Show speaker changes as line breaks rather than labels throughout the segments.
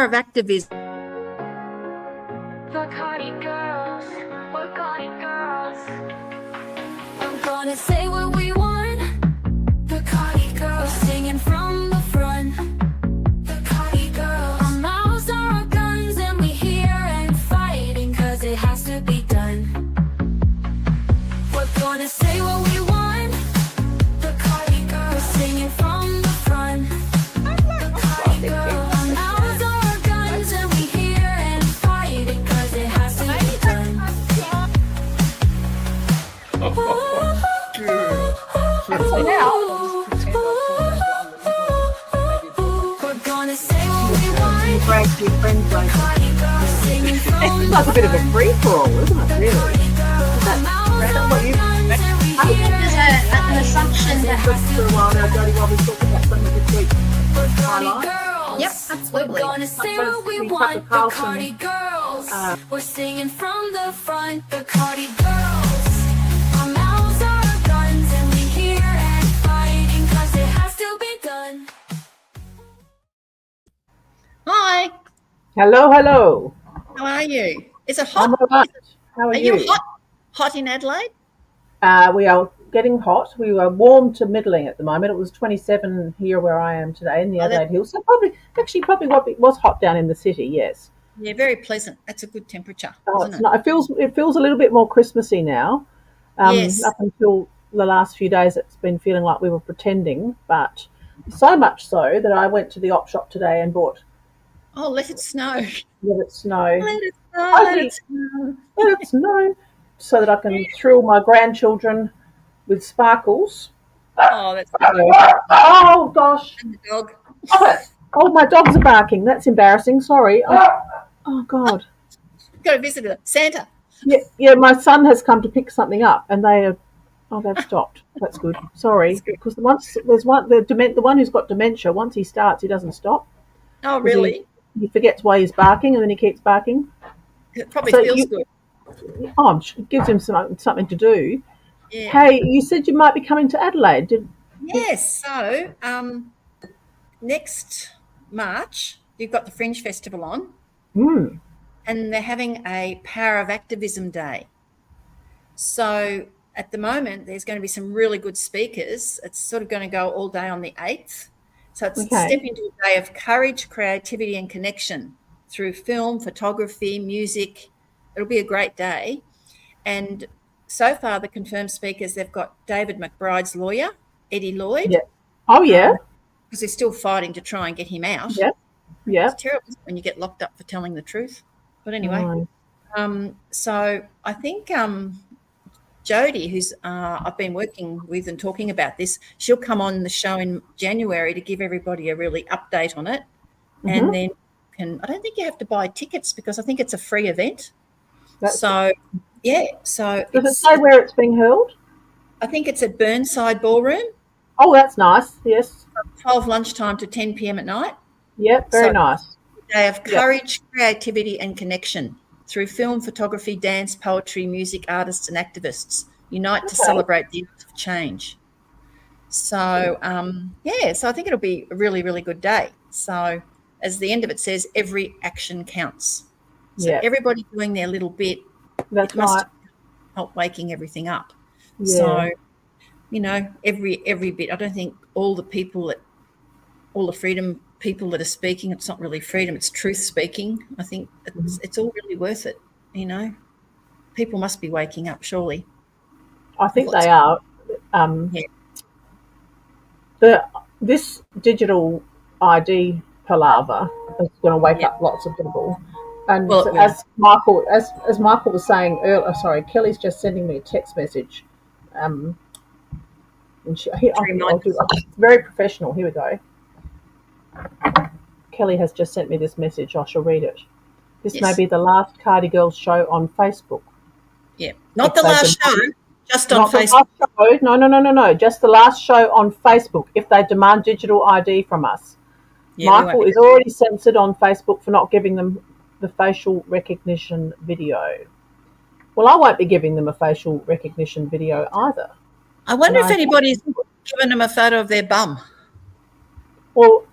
of activism.
The Cardi-Grils, we're Cardi-Grils. I'm gonna say what we want. The Cardi-Grils, singing from the front. The Cardi-Grils, our mouths are our guns, and we here and fighting, cause it has to be done. We're gonna say what we want. The Cardi-Grils, singing from the front. The Cardi-Grils, our mouths are our guns, and we here and fighting, cause it has to be done. We're gonna say what we want.
Brag to your friends like
Cardi-Grils, singing from
it's like a bit of a free for all, isn't it? Really?
what you
I think there's an assumption that
For a while now, Jodie, while we talk about some of this week's highlights.
Yep, absolutely.
We're gonna say what we
Like
want. The
Carlton,
Cardi-Grils. We're singing from the front. The Cardi-Grils. Our mouths are our guns, and we here and fighting, cause it has to be done.
Hi,
Hello, hello.
how are you? Is it
I'm
hot?
all right. How are
Are
you?
you hot in Adelaide?
We are getting hot. We were warm to middling at the moment. It was 27 here where I am today in the
Oh, that-
Adelaide Hills. So probably what it was hot down in the city. Yes.
Yeah, very pleasant. That's a good temperature,
Oh,
isn't
it's
it?
not, it feels a little bit more Christmassy now.
Yes.
Up until the last few days, it's been feeling like we were pretending, but so much so that I went to the op shop today and bought
Oh, let it snow.
Let It Snow.
Let it snow. Let it snow.
Let it snow, so that I can thrill my grandchildren with sparkles.
Oh, that's
Oh gosh!
and the dog.
Oh, my dogs are barking. That's embarrassing. Sorry. Oh God.
Got a visitor. Santa.
Yeah. My son has come to pick something up, and they've stopped. That's good. Sorry, because the one who's got dementia. Once he starts, he doesn't stop.
Oh, really?
He forgets why he's barking, and then he keeps barking.
It probably
So
feels good.
Oh, it gives him something to do.
Yeah.
Hey, you said you might be coming to Adelaide.
Yes. So, next March, you've got the Fringe Festival on, and they're having a Power of Activism Day. So, at the moment, there's going to be some really good speakers. It's sort of going to go all day on the 8th. So, it's a step into a day of courage, creativity, and connection through film, photography, music. It'll be a great day. And so far, the confirmed speakers, they've got David McBride's lawyer, Eddie Lloyd.
Yeah. Oh, yeah.
Because they're still fighting to try and get him out.
Yeah. Yeah.
It's terrible when you get locked up for telling the truth. But anyway, so I think Jodie, who's I've been working with and talking about this, she'll come on the show in January to give everybody a really update on it. And then I don't think you have to buy tickets because I think it's a free event. So
does it say where it's being held?
I think it's at Burnside Ballroom.
Oh, that's nice. Yes.
From 12 lunchtime to 10 p.m. at night.
Yep. Very nice.
Day of courage, creativity, and connection through film, photography, dance, poetry, music, artists, and activists unite to celebrate the art of change. So, so I think it'll be a really, really good day. So, as the end of it says, every action counts. So everybody doing their little bit.
That's
must help waking everything up.
Yeah.
So, every bit. I don't think all the freedom people that are speaking, it's not really freedom, it's truth speaking. I think it's all really worth it. People must be waking up, surely.
I think they are. This digital ID palaver is going to wake up lots of people. And as Michael was saying earlier, sorry, Kelly's just sending me a text message. And very professional. Here we go. Kelly has just sent me this message. I shall read it. This may be the last Cardi-Grils show on Facebook.
Yeah, not the last show, just on Facebook.
No. Just the last show on Facebook if they demand digital ID from us. Yeah, Michael is already censored on Facebook for not giving them the facial recognition video. Well, I won't be giving them a facial recognition video either.
I wonder if anybody's given them a photo of their bum.
Well,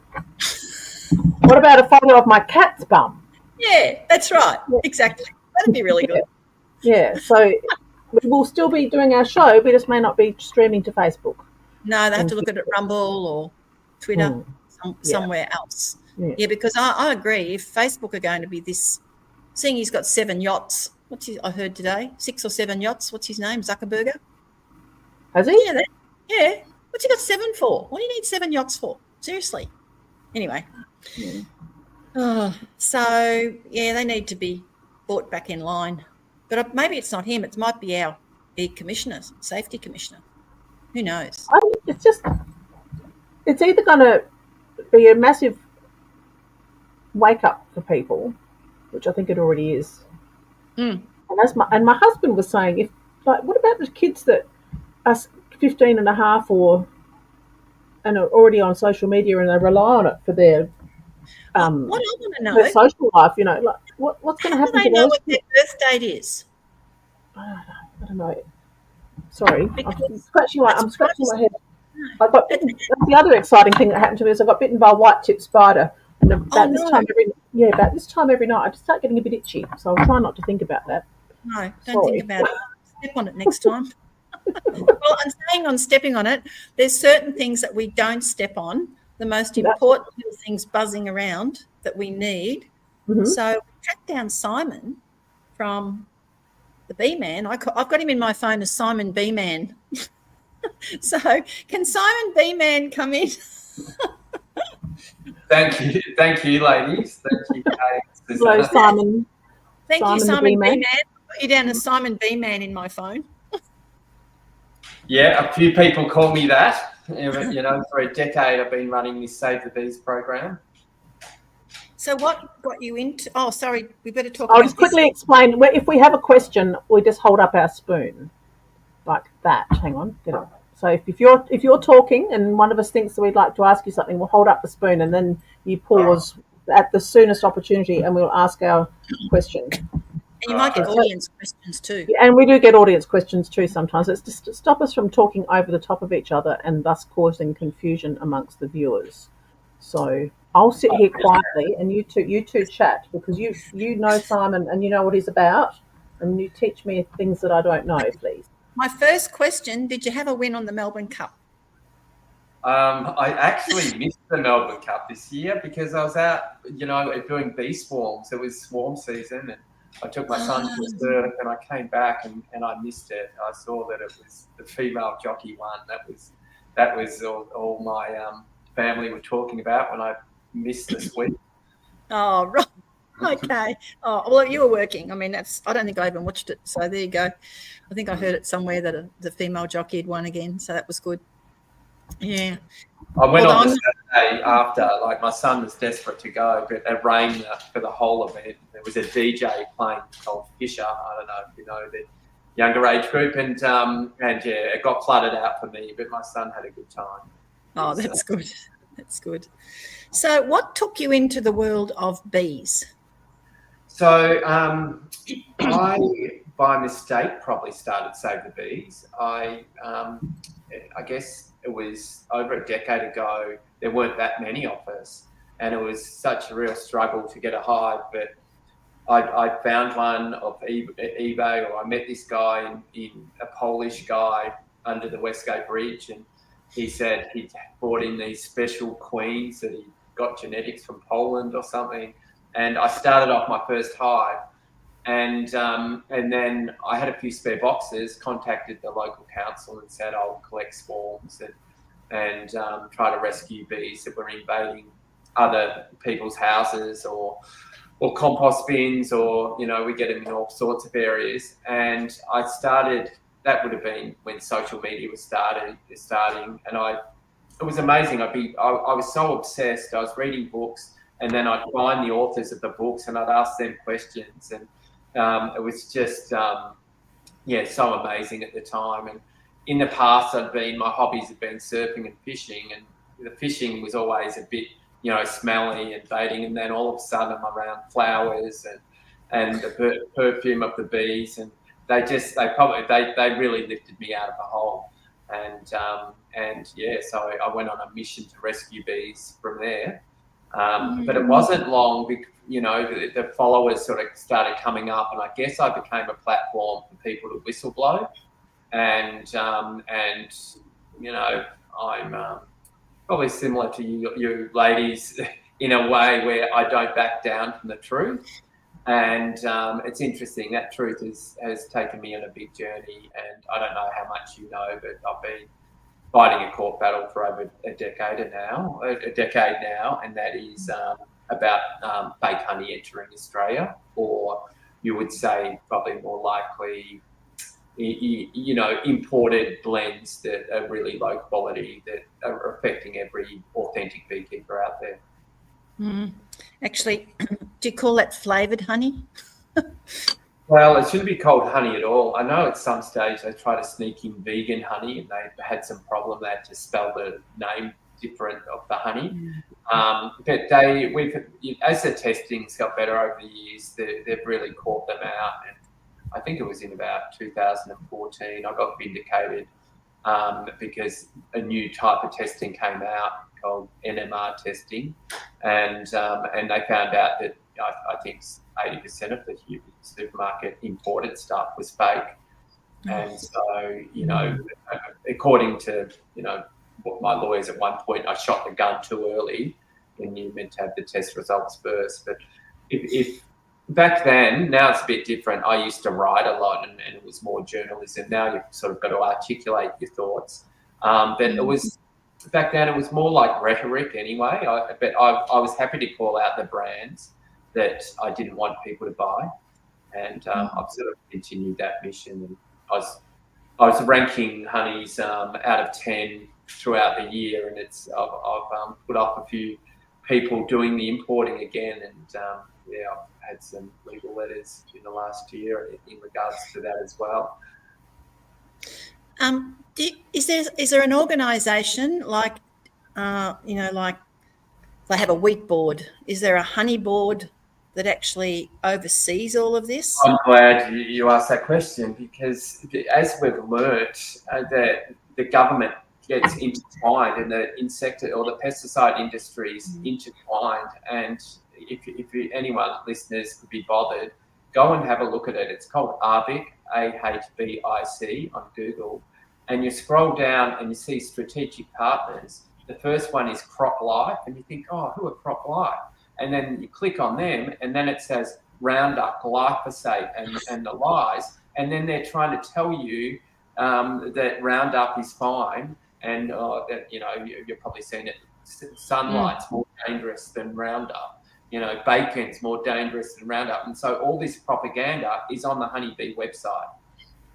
What about a photo of my cat's bum?
Yeah, that's right. Exactly. That'd be really good.
Yeah, so we'll still be doing our show, we just may not be streaming to Facebook.
No, they have to look at it Rumble or Twitter, somewhere else. Yeah, because I agree. If Facebook are going to be this, seeing he's got 7 yachts, I heard today, 6 or 7 yachts. What's his name? Zuckerberg?
Has he?
Yeah, yeah. What's he got 7 for? What do you need 7 yachts for? Seriously. Anyway. So, yeah, they need to be brought back in line. But maybe it's not him. It might be our commissioner, safety commissioner. Who knows?
It's either going to be a massive wake up for people, which I think it already is. And my husband was saying, what about the kids that are 15 and a half and are already on social media and they rely on it for their
what I want to know,
their social life, what's going to happen to
they know
those
what their birth date is?
I don't know. Sorry, I'm scratching my head. I got bitten. That's the other exciting thing that happened to me is I got bitten by a white-tipped spider. And about this time every night, I just start getting a bit itchy. So I'll try not to think about that.
No, don't think about it. Step on it next time. Well, I'm saying on stepping on it, there's certain things that we don't step on. The most important little things buzzing around that we need. So we tracked down Simon from the B-Man. I've got him in my phone as Simon B-Man. So can Simon B-Man come in?
Thank you, ladies. Thank you, Kate.
Hello, Simon.
Thank you, Simon B-Man. I've got you down as Simon B-Man in my phone.
Yeah, a few people call me that. For a decade I've been running this Save the Bees program.
So what got you into? Oh, sorry, we better talk.
I'll just quickly explain. If we have a question, we just hold up our spoon like that. Hang on, get it. So if you're talking and one of us thinks that we'd like to ask you something, we'll hold up the spoon and then you pause at the soonest opportunity and we'll ask our question.
And you might get audience questions too.
And we do get audience questions too sometimes. It's just to stop us from talking over the top of each other and thus causing confusion amongst the viewers. So I'll sit here quietly and you two chat because you know Simon and you know what he's about and you teach me things that I don't know, please.
My first question, did you have a win on the Melbourne Cup?
I actually missed the Melbourne Cup this year because I was out, doing bee swarms. It was swarm season and I took my son to a surf and I came back and I missed it. I saw that it was the female jockey won. That was all my family were talking about when I missed the sweep.
Oh, right. Okay. Oh, well, you were working. I mean, I don't think I even watched it. So there you go. I think I heard it somewhere that the female jockey had won again. So that was good. Yeah.
I went on the Saturday after, my son was desperate to go, but it rained for the whole event. There was a DJ playing called Fisher. I don't know if you know the younger age group. And it got flooded out for me, but my son had a good time.
Oh, that's good. That's good. So what took you into the world of bees?
So I, by mistake, probably started Save the Bees. I guess it was over a decade ago. There weren't that many of us, and it was such a real struggle to get a hive. But I found one off eBay, or I met this guy in a Polish guy under the Westgate Bridge, and he said he brought in these special queens that he got genetics from Poland or something. And I started off my first hive, and then I had a few spare boxes. Contacted the local council and said I'll collect swarms and try to rescue bees that were invading other people's houses or compost bins, or we get them in all sorts of areas. And I started. That would have been when social media was starting, and it was amazing. I was so obsessed. I was reading books. And then I'd find the authors of the books and I'd ask them questions. And it was just, so amazing at the time. And in the past, my hobbies had been surfing and fishing. And the fishing was always a bit, smelly and baiting. And then all of a sudden I'm around flowers and the perfume of the bees. And they really lifted me out of the hole. So I went on a mission to rescue bees from there. But it wasn't long, the followers sort of started coming up, and I guess I became a platform for people to whistleblow. And I'm probably similar to you ladies in a way where I don't back down from the truth. And it's interesting, that truth has taken me on a big journey, and I don't know how much you know, but I've been fighting a court battle for over a decade now, and that is about fake honey entering Australia, or you would say probably more likely, imported blends that are really low quality, that are affecting every authentic beekeeper out there.
Actually, do you call that flavoured honey?
Well, it shouldn't be called honey at all. I know at some stage they tried to sneak in vegan honey, and they had some problem. They had to spell the name different of the honey. But as the testing's got better over the years, they've really caught them out. And I think it was in about 2014, I got vindicated because a new type of testing came out called NMR testing, and they found out that I think 80% of the supermarket imported stuff was fake. And so, according to, what my lawyers at one point, I shot the gun too early when you meant to have the test results first. But if back then, now it's a bit different. I used to write a lot, and it was more journalism. Now you've sort of got to articulate your thoughts. But it was, back then it was more like rhetoric anyway. But I was happy to call out the brands that I didn't want people to buy, and I've sort of continued that mission. And I was ranking honeys out of 10 throughout the year, and I've put up a few people doing the importing again, and I've had some legal letters in the last year in regards to that as well.
Is there an organisation like like they have a wheat board? Is there a honey board that actually oversees all of this?
I'm glad you asked that question, because as we've learnt, that the government gets intertwined, and the insect or the pesticide industry is intertwined. And if anyone, listeners, could be bothered, go and have a look at it. It's called AHBIC, AHBIC, on Google. And you scroll down and you see strategic partners. The first one is Crop Life, and you think, oh, who are Crop Life? And then you click on them, and then it says Roundup, glyphosate, and the lies. And then they're trying to tell you that Roundup is fine, and that you've probably seen it. Sunlight's more dangerous than Roundup. Bacon's more dangerous than Roundup. And so all this propaganda is on the honeybee website.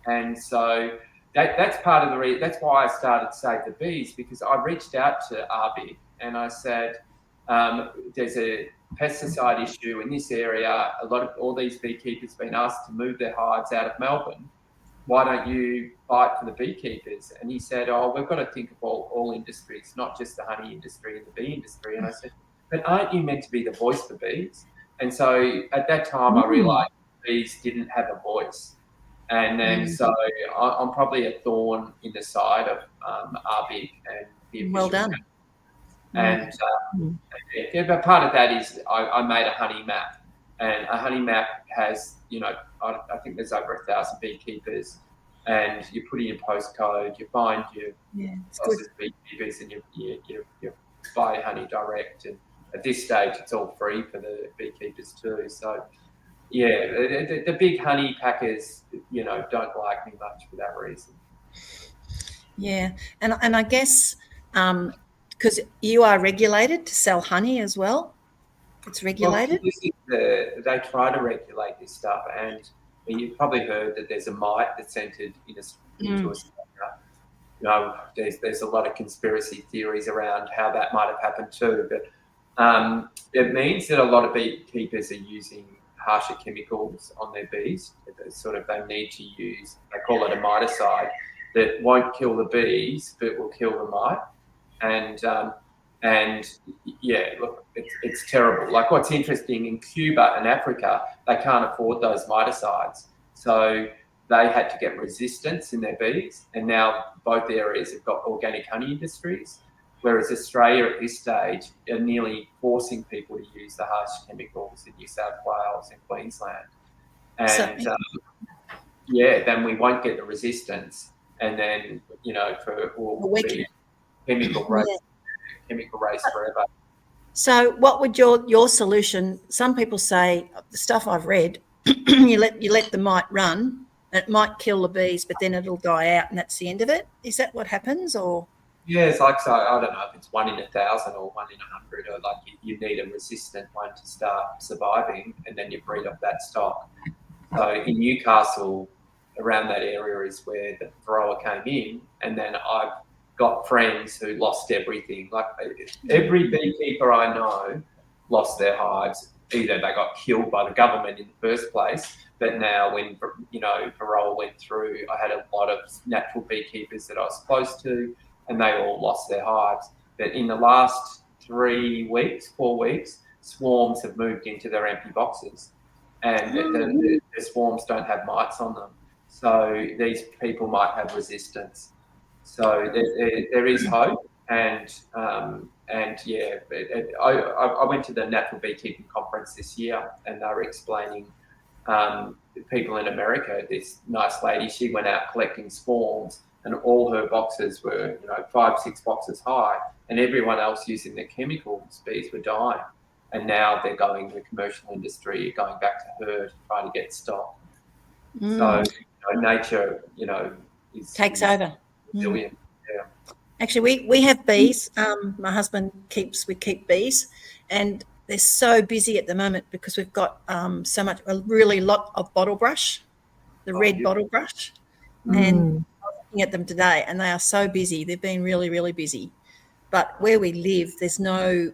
And so that's part of the reason. That's why I started Save the Bees, because I reached out to AHBIC and I said, there's a pesticide issue in this area. All these beekeepers have been asked to move their hives out of Melbourne. Why don't you fight for the beekeepers? And he said, oh, we've got to think of all industries, not just the honey industry and the bee industry. And I said, but aren't you meant to be the voice for bees? And so at that time, I realised bees didn't have a voice. And then so I'm probably a thorn in the side of AHBIC and the
well done.
And but part of that is I made a honey map, and a honey map has, I think there's over 1,000 beekeepers, and you put in your postcode, you find your closest beekeepers, and you buy honey direct. And at this stage, it's all free for the beekeepers too. So the big honey packers, don't like me much for that reason.
Yeah, and I guess because you are regulated to sell honey as well. It's regulated.
Well, they try to regulate this stuff, and you've probably heard that there's a mite that's entered into Australia. There's a lot of conspiracy theories around how that might have happened too, but it means that a lot of beekeepers are using harsher chemicals on their bees. They need to use, they call it a miticide, that won't kill the bees but will kill the mite. And look, it's terrible. Like, what's interesting, in Cuba and Africa, they can't afford those miticides, so they had to get resistance in their bees. And now both areas have got organic honey industries, whereas Australia at this stage are nearly forcing people to use the harsh chemicals in New South Wales and Queensland. And then we won't get the resistance, and then we'll be chemical race forever.
So what would your solution? Some people say, the stuff I've read, you let the mite run, and it might kill the bees, but then it'll die out, and that's the end of it. Is that what happens, or?
Yeah, it's like, so I don't know if it's 1 in 1,000 or 1 in 100, or like you need a resistant one to start surviving, and then you breed off that stock. So in Newcastle, around that area is where the varroa came in, and then I've got friends who lost everything. Like every beekeeper I know lost their hives. Either they got killed by the government in the first place, but now when varroa went through, I had a lot of natural beekeepers that I was close to, and they all lost their hives. But in the last 4 weeks, swarms have moved into their empty boxes, and the swarms don't have mites on them. So these people might have resistance. So there is hope, and yeah, I went to the Natural Beekeeping Conference this year, and they were explaining people in America. This nice lady, she went out collecting swarms, and all her boxes were 5-6 boxes high, and everyone else using the chemicals, bees were dying. And now they're going to the commercial industry, going back to her to try to get stock. So nature,
Takes over.
Resilient. Yeah.
Actually, we have bees. My husband we keep bees, and they're so busy at the moment because we've got a really lot of bottle brush, the red bottle brush, and I was looking at them today, and they are so busy. They've been really, really busy. But where we live,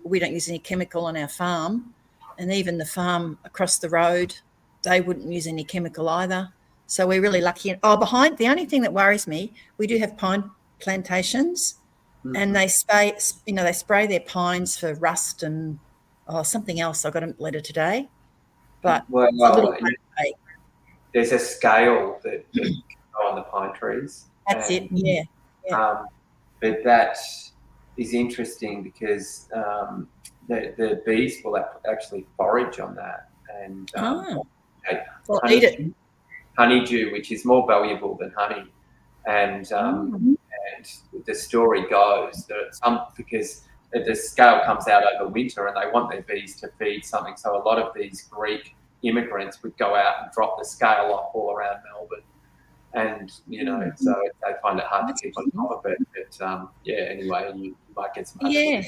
we don't use any chemical on our farm, and even the farm across the road, they wouldn't use any chemical either. So we're really lucky. The only thing that worries me, we do have pine plantations, and they spray their pines for rust and something else. I got a letter today, but
there's a scale that can go on the pine trees.
That's it. Yeah.
But that is interesting because the bees will actually forage on that and
eat it.
Honeydew, which is more valuable than honey, and the story goes that because the scale comes out over winter, and they want their bees to feed something. So a lot of these Greek immigrants would go out and drop the scale off all around Melbourne, and so they find it hard to keep on top of it. But anyway, you might get some.
Yeah.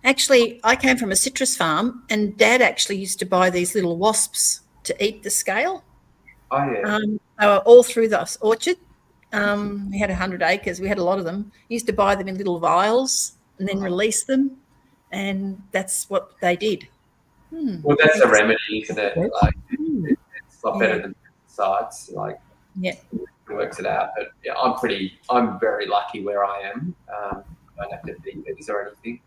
Actually, I came from a citrus farm, and Dad actually used to buy these little wasps to eat the scale.
Oh, yeah.
They were all through the orchard. We had 100 acres. We had a lot of them. He used to buy them in little vials and then release them, and that's what they did.
Well, that's a remedy, isn't it? Like, it's a lot better than pesticides. Like, it works it out. But yeah, I'm very lucky where I am. I don't have to be bees or anything.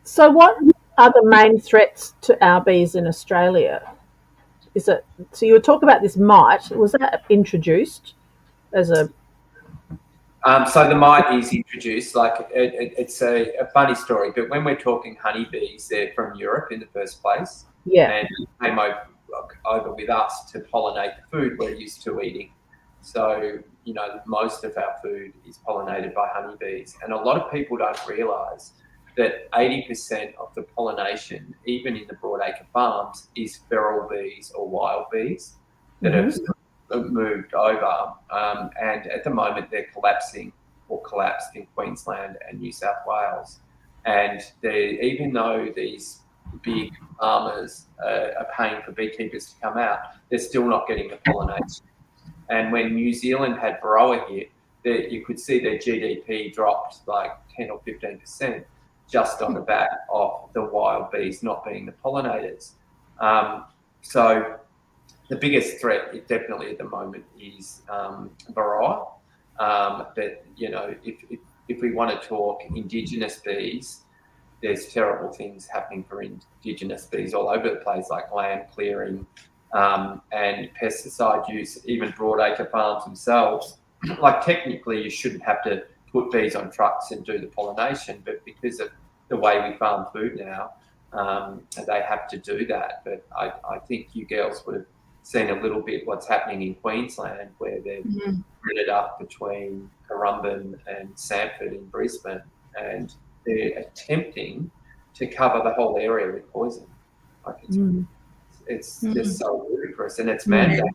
So what are the main threats to our bees in Australia? So you were talking about this mite. Was that introduced as a?
So the mite is introduced. Like it's a funny story, but when we're talking honeybees, they're from Europe in the first place.
Yeah.
And they came over with us to pollinate the food we're used to eating. So most of our food is pollinated by honeybees, and a lot of people don't realise that 80% of the pollination, even in the broadacre farms, is feral bees or wild bees that have moved over. And at the moment, they're collapsing or collapsed in Queensland and New South Wales. And even though these big farmers are paying for beekeepers to come out, they're still not getting the pollination. And when New Zealand had varroa hit, you could see their GDP dropped like 10 or 15%. Just on the back of the wild bees not being the pollinators. So the biggest threat definitely at the moment is varroa. But if we want to talk Indigenous bees, there's terrible things happening for Indigenous bees all over the place, like land clearing and pesticide use. Even broadacre farms themselves, like technically you shouldn't have to put bees on trucks and do the pollination, but because of the way we farm food now, they have to do that. But I think you girls would have seen a little bit what's happening in Queensland, where they've split it up between Currumbin and Sanford in Brisbane, and they're attempting to cover the whole area with poison. Like it's just so ludicrous, and it's mandated.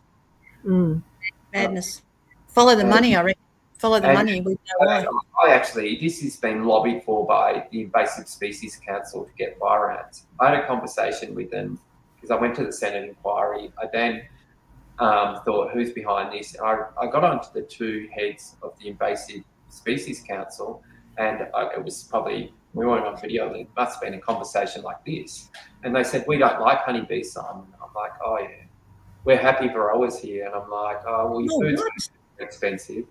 Madness. Follow the money, I reckon. Follow the money. We know why.
This has been lobbied for by the Invasive Species Council to get fire ants. I had a conversation with them because I went to the Senate inquiry. I then thought, who's behind this? I got onto the two heads of the Invasive Species Council, and it was probably, we weren't on video, it must have been a conversation like this. And they said, we don't like honeybees, Simon. I'm like, oh yeah, we're happy varroas here. And I'm like, oh, well, your food's expensive.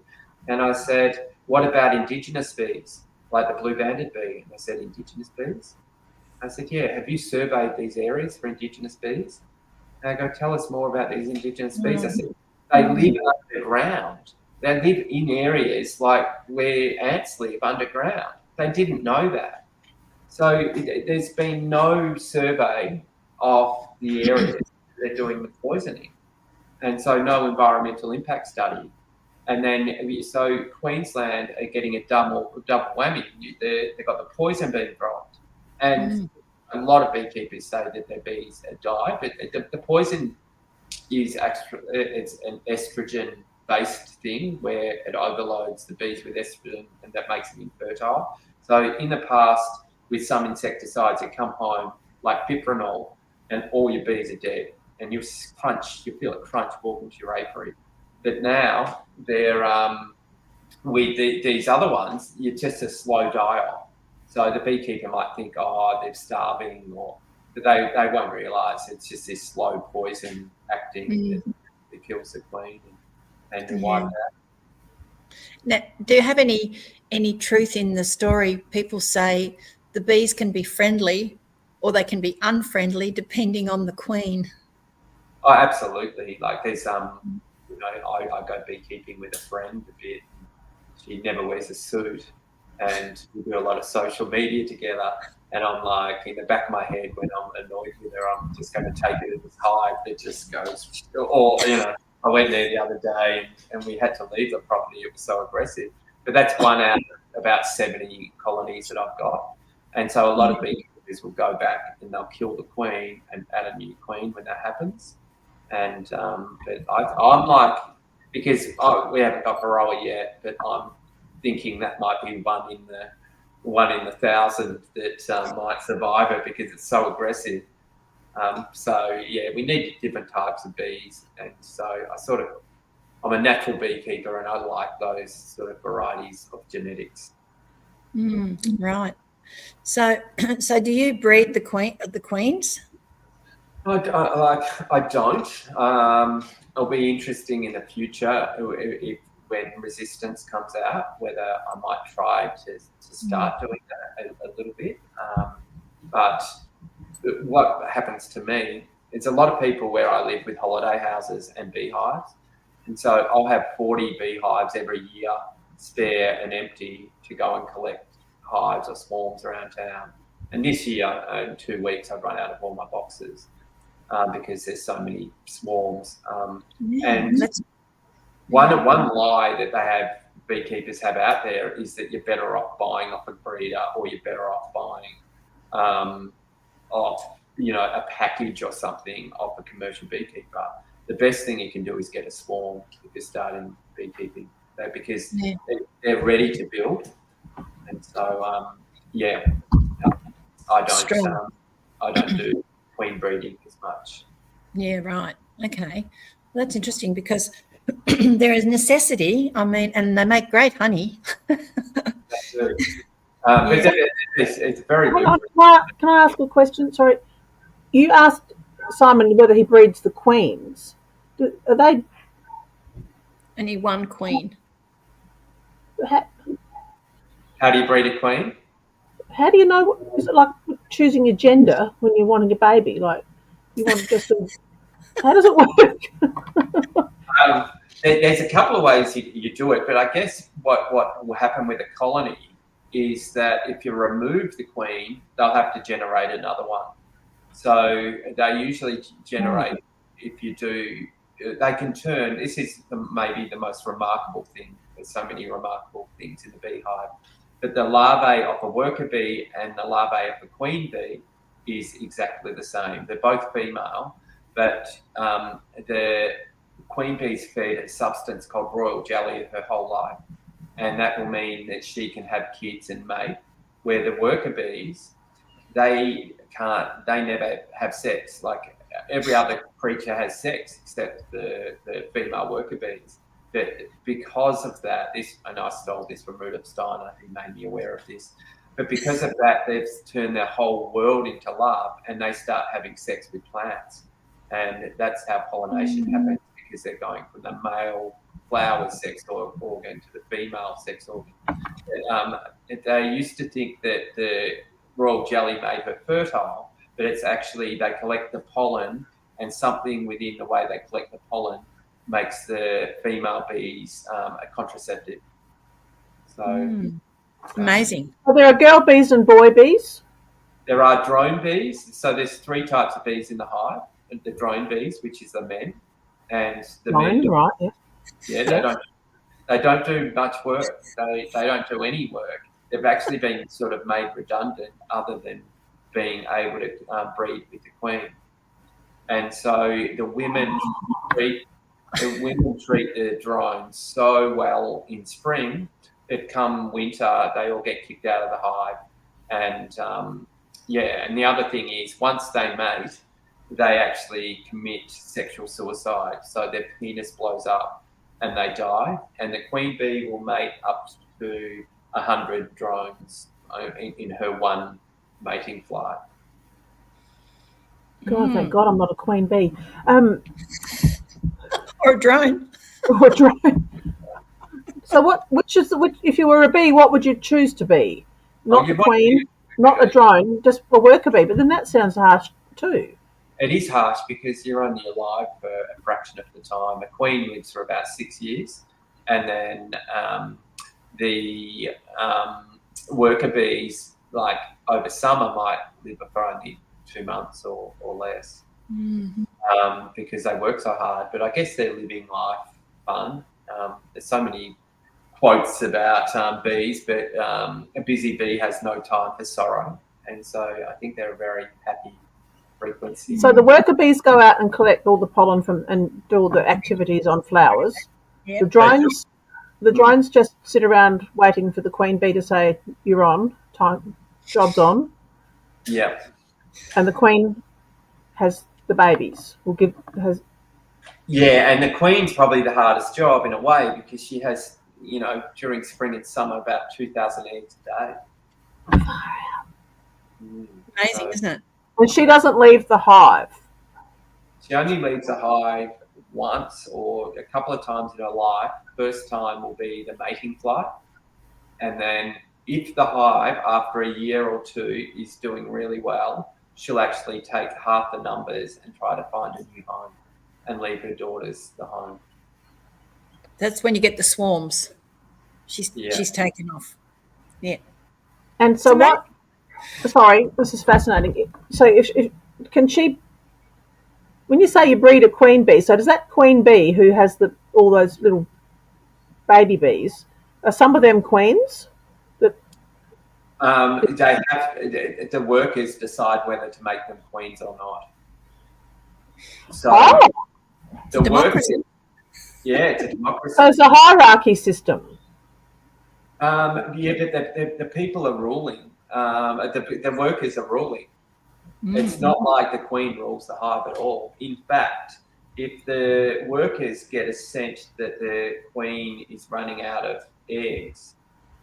And I said, what about Indigenous bees, like the blue-banded bee? And they said, Indigenous bees? I said, yeah, have you surveyed these areas for Indigenous bees? And I go, tell us more about these Indigenous bees. I said, they live underground. They live in areas like where ants live underground. They didn't know that. So there's been no survey of the areas they're doing the poisoning. And so no environmental impact study. And then, so Queensland are getting a double whammy. They've got the poison being dropped. And a lot of beekeepers say that their bees have died, but the poison is actually, it's an estrogen-based thing where it overloads the bees with estrogen and that makes them infertile. So in the past, with some insecticides, you come home like fipronil and all your bees are dead. And you feel it crunch walking to your apiary. But now they're with these other ones, you're just a slow die-off. So the beekeeper might think, oh, they're starving, but they won't realise it's just this slow poison acting that kills the queen and wipe out.
Now, do you have any truth in the story? People say the bees can be friendly or they can be unfriendly depending on the queen.
Oh, absolutely. Like there's I go beekeeping with a friend a bit. She never wears a suit, and we do a lot of social media together. And I'm like, in the back of my head, when I'm annoyed with her, I'm just going to take it in this hive that just goes. Or I went there the other day, and we had to leave the property. It was so aggressive. But that's one out of about 70 colonies that I've got. And so a lot of beekeepers will go back and they'll kill the queen and add a new queen when that happens. And but I'm like, because we haven't got varroa yet, but I'm thinking that might be one in the 1,000 that might survive it because it's so aggressive. So yeah, we need different types of bees, and so I'm a natural beekeeper, and I like those sort of varieties of genetics.
Right. So do you breed the queens?
I don't. It'll be interesting in the future when resistance comes out, whether I might try to start doing that a little bit. But what happens to me is a lot of people where I live with holiday houses and beehives. And so I'll have 40 beehives every year spare and empty to go and collect hives or swarms around town. And this year, in 2 weeks, I've run out of all my boxes. Because there's so many swarms. And one line that beekeepers have out there is that you're better off buying off a breeder, or you're better off buying a package or something off a commercial beekeeper. The best thing you can do is get a swarm if you're starting beekeeping, because they're ready to build. And so I don't do queen breeding as much.
Yeah, right. Okay. Well, that's interesting because there is necessity. I mean, and they make great honey.
It's very good.
Can I ask a question? Sorry. You asked Simon whether he breeds the queens. Are they
only one queen?
How do you breed a queen?
How do you know? Is it like choosing your gender when you're wanting a baby? Like you want just how does it work?
There's a couple of ways you do it, but I guess what will happen with a colony is that if you remove the queen, they'll have to generate another one. So they usually generate, if you do, they can turn, this is maybe the most remarkable thing. There's so many remarkable things in the beehive. But the larvae of a worker bee and the larvae of a queen bee is exactly the same. They're both female, but the queen bee's fed a substance called royal jelly her whole life. And that will mean that she can have kids and mate, where the worker bees, they never have sex. Like every other creature has sex except the female worker bees. But because of that, and I stole this from Rudolf Steiner, who made me aware of this, but because of that, they've turned their whole world into love, and they start having sex with plants. And that's how pollination happens, because they're going from the male flower sex organ to the female sex organ. They used to think that the royal jelly made her fertile, but it's actually they collect the pollen, and something within the way they collect the pollen makes the female bees a contraceptive. So
amazing.
Are there girl bees and boy bees?
There are drone bees. So there's 3 types of bees in the hive. The drone bees, which is the men, and the men.
Right.
Yeah, they don't do much work. They don't do any work. They've actually been sort of made redundant, other than being able to breed with the queen. And so the women treat the drones so well in spring that come winter they all get kicked out of the hive. And and the other thing is, once they mate, they actually commit sexual suicide. So their penis blows up and they die. And the queen bee will mate up to 100 drones in her one mating flight.
God, thank God I'm not a queen bee.
Or a drone.
Or a drone. So which if you were a bee, what would you choose to be? Not the queen, not a drone, just a worker bee. But then that sounds harsh too.
It is harsh because you're only alive for a fraction of the time. A queen lives for about 6 years, and then the worker bees, like over summer, might live for only 2 months or less, because they work so hard. But I guess they're living life fun. There's so many quotes about bees, but a busy bee has no time for sorrow, and so I think they're a very happy frequency.
So the worker bees go out and collect all the pollen and do all the activities on flowers. Yep. The drones just sit around waiting for the queen bee to say, "You're on, time, job's on."
Yeah.
And the queen has the babies.
Yeah, and the queen's probably the hardest job in a way, because she has, during spring and summer, about 2,000 eggs a day.
Amazing, isn't it?
And she doesn't leave the hive.
She only leaves the hive once or a couple of times in her life. First time will be the mating flight. And then if the hive, after a year or 2, is doing really well, she'll actually take half the numbers and try to find a new home and leave her daughters the home.
That's when you get the swarms. She's taken off. Yeah.
And so what? Sorry, this is fascinating. So if can she? When you say you breed a queen bee, so does that queen bee who has all those little baby bees, are some of them queens?
They have, the workers decide whether to make them queens or not. So the workers, it's a democracy.
So it's a hierarchy system.
But the people are ruling. The workers are ruling. It's not like the queen rules the hive at all. In fact, if the workers get a scent that the queen is running out of eggs,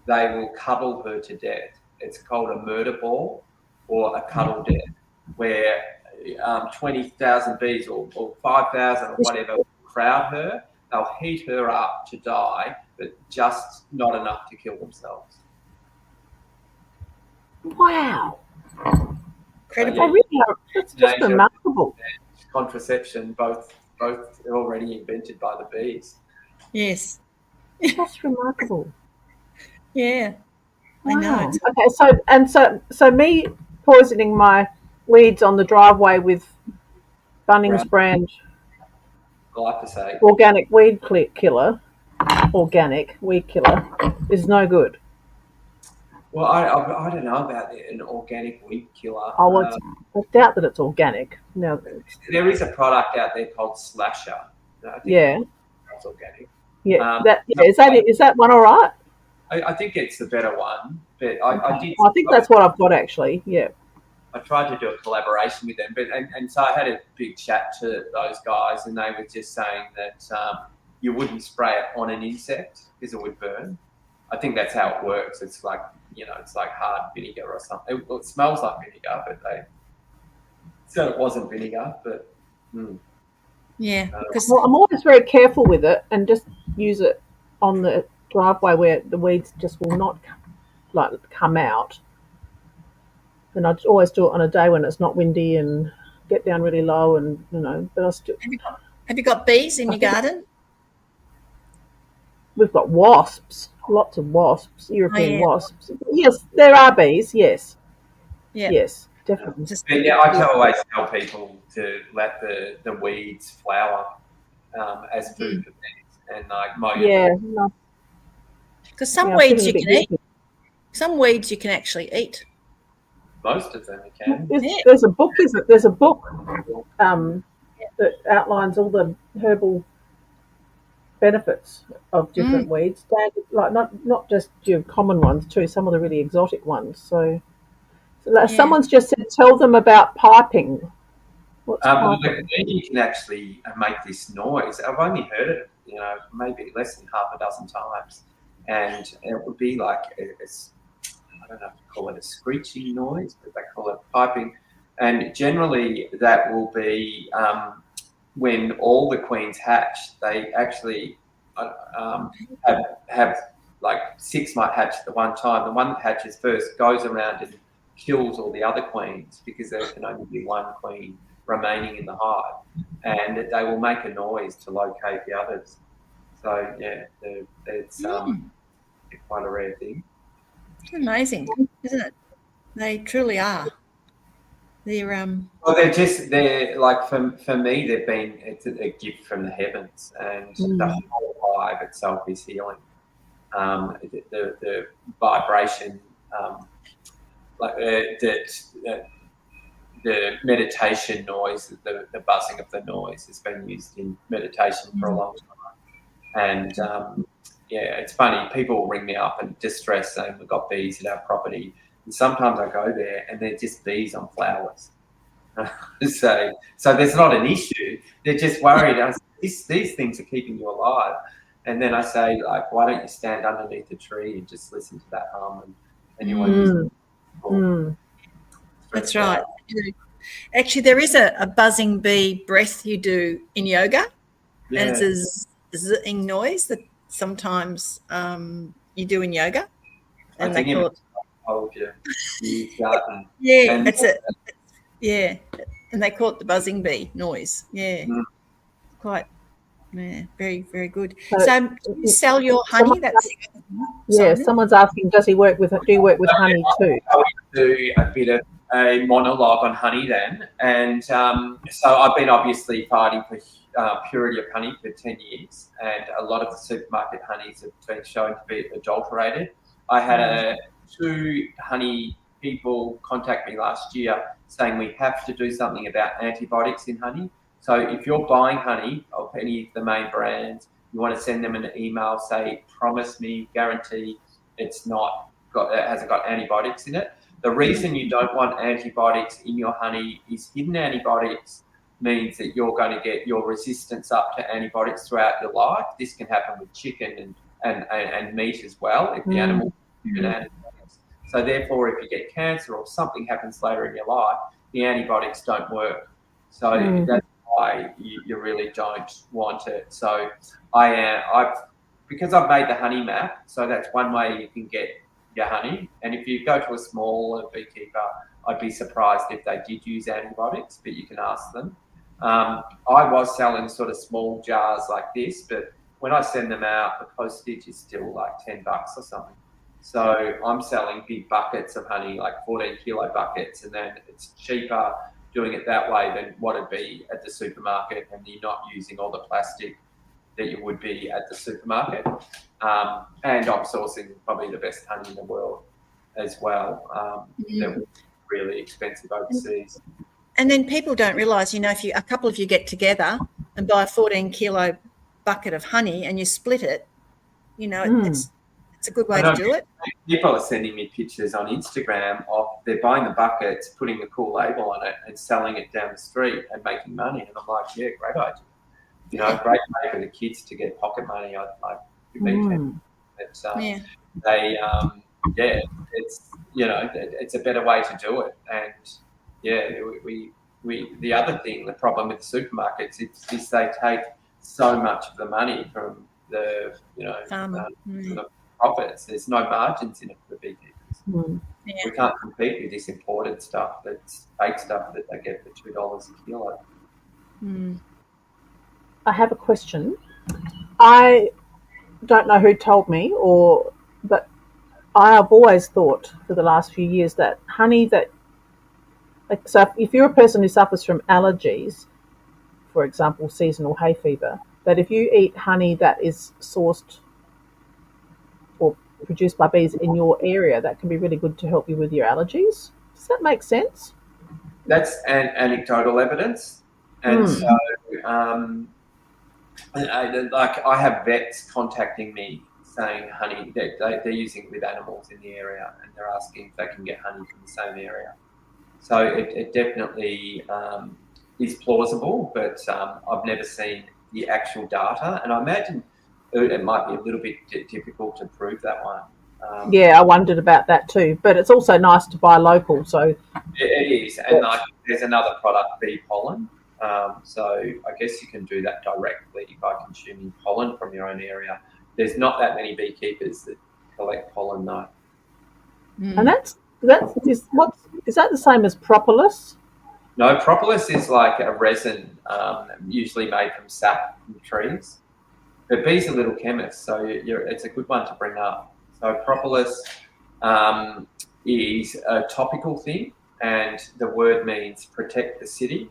they will cuddle her to death. It's called a murder ball or a cuddle death, where 20,000 bees or 5,000 or whatever crowd her. They'll heat her up to die, but just not enough to kill themselves.
Wow.
Incredible.
That's just remarkable.
Contraception, both already invented by the bees.
Yes.
That's remarkable.
Yeah. I know.
Wow. Okay, so me poisoning my weeds on the driveway with Bunnings
Right.
brand
Glyphosate.
organic weed killer is no good.
Well, I don't know about an organic weed killer.
I doubt that it's organic. No,
There is a product out there called Slasher. I think
yeah,
it's organic.
Is that one all right?
I think it's the better one, but
Okay. I think that's what I've got actually. Yeah.
I tried to do a collaboration with them, and so I had a big chat to those guys, and they were just saying that you wouldn't spray it on an insect because it would burn. I think that's how it works. It's like, it's like hard vinegar or something. It smells like vinegar, but they said it wasn't vinegar. But
Yeah. Because
Well, I'm always very careful with it and just use it on the driveway where the weeds just will not come out. And I always do it on a day when it's not windy and get down really low, and But I still,
have you got bees in your garden?
we've got wasps, lots of wasps, European
yeah.
wasps. Yes, there are bees. Yes,
Yeah.
yes, definitely.
But yeah, I always tell people to let the weeds flower as food for bees, and like mow your
Yeah,
lawn.
no,
Because some
yeah, I'm
weeds
feeling
you
a
can
bit
eat.
guilty.
Some weeds you can actually eat.
Most of them you can.
There's a book, is it? There's a book that outlines all the herbal benefits of different weeds, like not just your common ones too, some of the really exotic ones. So someone's just said, tell them about piping. What's piping?
You can actually make this noise. I've only heard it, maybe less than half a dozen times, and it would be like I don't know if you call it a screeching noise, but they call it piping. And generally, that will be when all the queens hatch. They actually have like 6 might hatch at the one time. The one that hatches first goes around and kills all the other queens because there can only be one queen remaining in the hive, and they will make a noise to locate the others. So yeah, it's quite a rare thing.
It's amazing, isn't it? They truly are. They're
Well, they're like for me, it's a gift from the heavens, and the whole hive itself is healing. The vibration, like the meditation noise, the buzzing of the noise has been used in meditation for a long time. And it's funny, people will ring me up and distress saying we've got bees at our property. And sometimes I go there and they're just bees on flowers. So there's not an issue. They're just worried. These things are keeping you alive. And then I say, like, why don't you stand underneath a tree and just listen to that hum and you won't.
That's right. Actually, there is a buzzing bee breath you do in yoga, and it's a zizzing noise that sometimes you do in yoga, and they call it. Yeah, that's it. Yeah, and they call it the buzzing bee noise. Yeah, quite. Yeah, very, very good. So you sell your honey?
Someone's asking, do you work with honey too?
I do a bit of a monologue on honey then, and so I've been obviously fighting for purity of honey for 10 years, and a lot of the supermarket honeys have been shown to be adulterated. I had 2 honey people contact me last year saying we have to do something about antibiotics in honey. So if you're buying honey of any of the main brands, you want to send them an email, say, promise me, guarantee it hasn't got antibiotics in it. The reason you don't want antibiotics in your honey is hidden antibiotics means that you're going to get your resistance up to antibiotics throughout your life. This can happen with chicken and meat as well if the animal is given antibiotics. So therefore, if you get cancer or something happens later in your life, the antibiotics don't work. So that's why you really don't want it. So because I've made the honey map, so that's one way you can get your honey. And if you go to a smaller beekeeper, I'd be surprised if they did use antibiotics, but you can ask them. I was selling sort of small jars like this, but when I send them out, the postage is still like $10 or something. So I'm selling big buckets of honey, like 14 kilo buckets, and then it's cheaper doing it that way than what it'd be at the supermarket, and you're not using all the plastic that you would be at the supermarket. And I'm sourcing probably the best honey in the world as well. They're really expensive overseas.
And then people don't realise, if a couple of you get together and buy a 14 kilo bucket of honey and you split it, it's a good way to do it.
People are sending me pictures on Instagram of they're buying the buckets, putting a cool label on it, and selling it down the street and making money. And I'm like, yeah, great idea. Great way for the kids to get pocket money. It's a better way to do it. And the other thing, the problem with the supermarkets is they take so much of the money from the farmer. The profits. There's no margins in it for the beekeepers. We can't compete with this imported stuff, that's fake stuff that they get for $2 a kilo.
I have a question. I don't know who told me, but I have always thought for the last few years that honey so if you're a person who suffers from allergies, for example, seasonal hay fever, that if you eat honey that is sourced or produced by bees in your area, that can be really good to help you with your allergies. Does that make sense?
That's anecdotal evidence. And so I have vets contacting me saying honey, they're using it with animals in the area, and they're asking if they can get honey from the same area. So it definitely is plausible, but I've never seen the actual data, and I imagine it might be a little bit difficult to prove that one.
I wondered about that too, but it's also nice to buy local. So
it is, and there's another product, bee pollen. So I guess you can do that directly by consuming pollen from your own area. There's not that many beekeepers that collect pollen though.
And is that the same as propolis?
No, propolis is like a resin, usually made from sap from trees. But bees are little chemists, so it's a good one to bring up. So propolis is a topical thing, and the word means protect the city.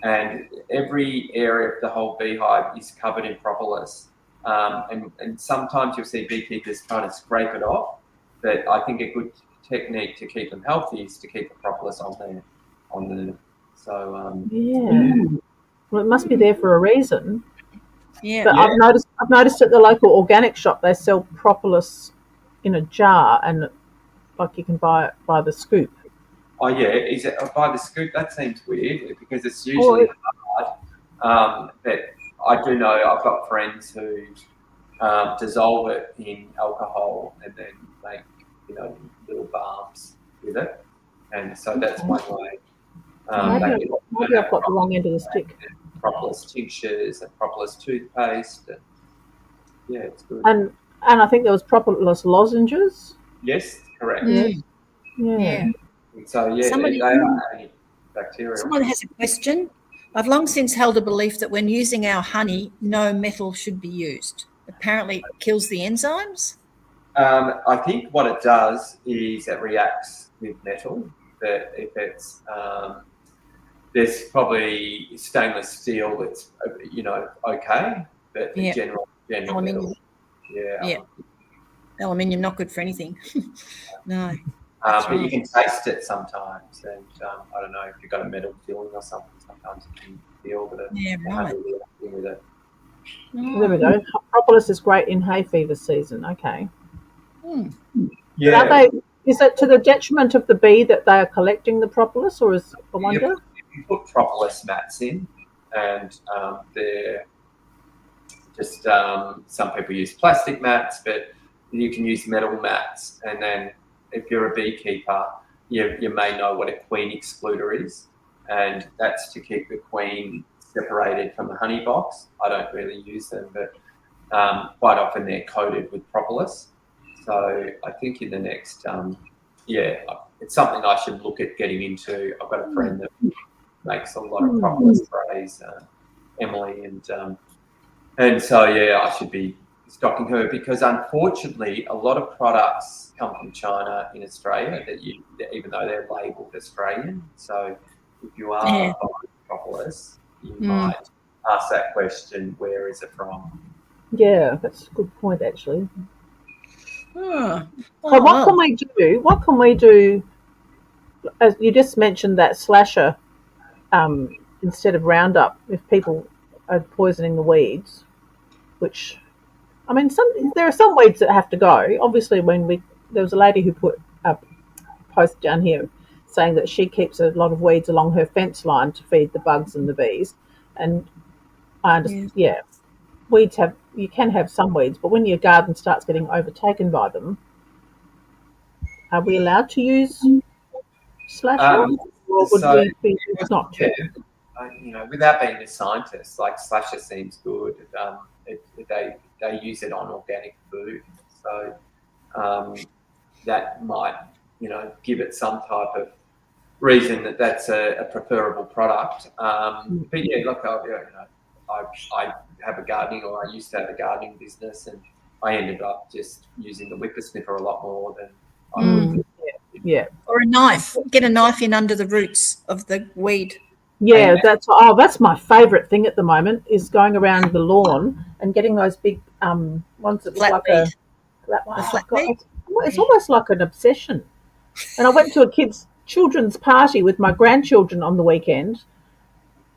And every area of the whole beehive is covered in propolis. And sometimes you'll see beekeepers trying to scrape it off, but I think a good technique to keep them healthy is to keep the propolis on there. So
well, it must be there for a reason. But I've noticed at the local organic shop they sell propolis in a jar, and like you can buy it by the scoop.
Oh yeah, is it by the scoop? That seems weird because it's usually hard. But I do know I've got friends who dissolve it in alcohol and then make little balms with it, and so that's one way.
Maybe I've got the wrong end of the stick.
Propolis tinctures and propolis toothpaste, and it's good.
And I think there was propolis lozenges.
Yes, correct.
Yeah.
So they are bacterial.
Someone has a question. I've long since held a belief that when using our honey, no metal should be used. Apparently, it kills the enzymes.
I think what it does is it reacts with metal. But if it's there's probably stainless steel that's okay, but the general
aluminium.
Metal,
aluminium not good for anything. No.
But you can taste it sometimes, and I don't know if you've got a metal filling or something. Sometimes you can feel that with it.
There we go. Propolis is great in hay fever season. Okay.
Yeah.
Is it to the detriment of the bee that they are collecting the propolis, or I wonder?
You put propolis mats in, and they're just some people use plastic mats, but you can use metal mats. And then if you're a beekeeper, you may know what a queen excluder is, and that's to keep the queen separated from the honey box. I don't really use them, but quite often they're coated with propolis. So I think in the next, it's something I should look at getting into. I've got a friend that makes a lot of propolis sprays, Emily, and And so, yeah, I should be stocking her because unfortunately a lot of products come from China in Australia even though they're labelled Australian. So if you are buying propolis, you might ask that question, where is it from?
Yeah, that's a good point, actually.
Oh,
So what can we do? What can we do? As you just mentioned, that slasher instead of Roundup, if people are poisoning the weeds, which I mean, there are some weeds that have to go. Obviously, there was a lady who put a post down here saying that she keeps a lot of weeds along her fence line to feed the bugs and the bees, and I understand. Yeah, weeds you can have some weeds, but when your garden starts getting overtaken by them, are we allowed to use slasher, or would we be not to?
Without being a scientist, like slasher seems good. They use it on organic food, so that might give it some type of reason that's a preferable product. But yeah, look, I have a gardening, or I used to have a gardening business, and I ended up just using the whippersnipper a lot more than I would.
Yeah.
Or a knife. Get a knife in under the roots of the weed.
Yeah, that's my favourite thing at the moment, is going around the lawn and getting those big ones that look like it's almost like an obsession. And I went to a children's party with my grandchildren on the weekend,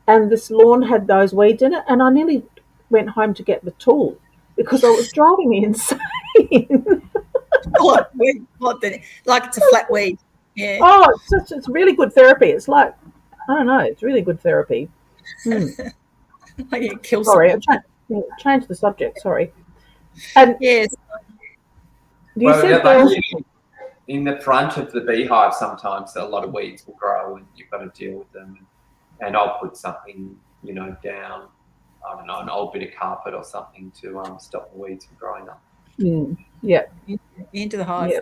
and this lawn had those weeds in it, and I nearly went home to get the tool because it was driving me insane.
Like it's a flat weed. Yeah.
Oh, it's really good therapy. It's like, I don't know, it's really good therapy. Sorry, I changed the subject. Sorry. And
yes.
In the front of the beehive, sometimes a lot of weeds will grow, and you've got to deal with them. And I'll put something, down. I don't know, an old bit of carpet or something to stop the weeds from growing up.
Yeah.
Into the hive.
Yeah,